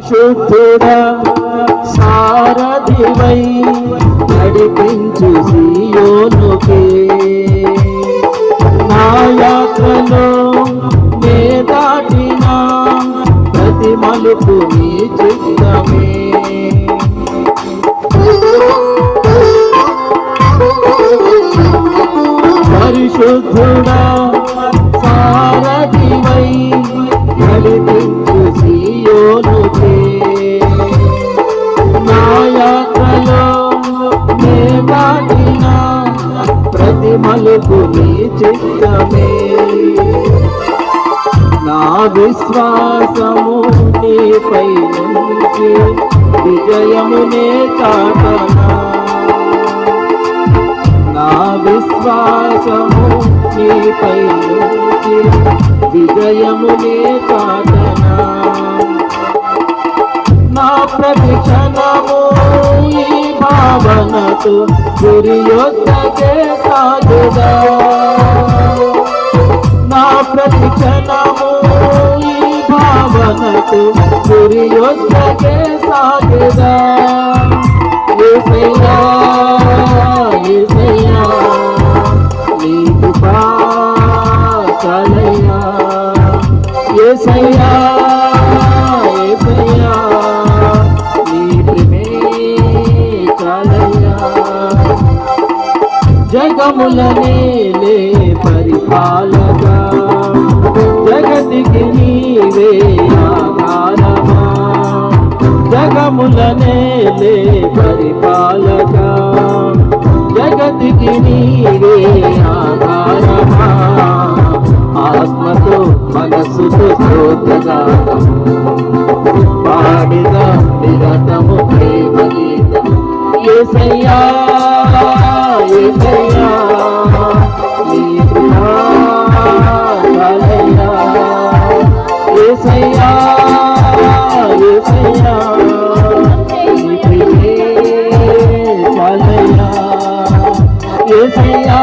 శుద్ధుడా సారథివై నడిపించు సీయోనుకే నా యాత్రలో నే దాటిన ప్రతి మలుపు నీ చిత్తమే పరిశుద్ధుడా సారథివై నడిపించు సీయోనుకే నా యాత్రలో నే దాటిన ప్రతి మలుపు నీ చిత్తమే నా విశ్వాసము నీపై నుంచి విజయమునే చాటనా నా విశ్వాసము నీపై నుంచి విజయమునే చాటనా నా ప్రతి క్షణము ఈ భావనతో గురి యొద్దకే సాగుదా నా ప్రతి క్షణము ఈ భావనతో గురి యొద్దకే సాగుదా యేసయ్యా యేసయ్యా నీ కృపా చాలయ్యా యేసయ్యా యేసయ్యా నీ ప్రేమే చాలయ్యా జగములనేలే పరిపాలక జగతికి నీవే ఆధారమా జగములనేలే పరిపాలక జగతికి నీవే ఆధారమా ఆత్మతో మనస్సుతో స్తోత్రగానం పాడిన నిరతము ప్రేమ గీతం యేసయ్యా యేసయ్యా నీ కృపా చాలయ్యా యేసయ్యా యేసయ్యా నీ ప్రేమే చాలయ్యా యేసయ్యా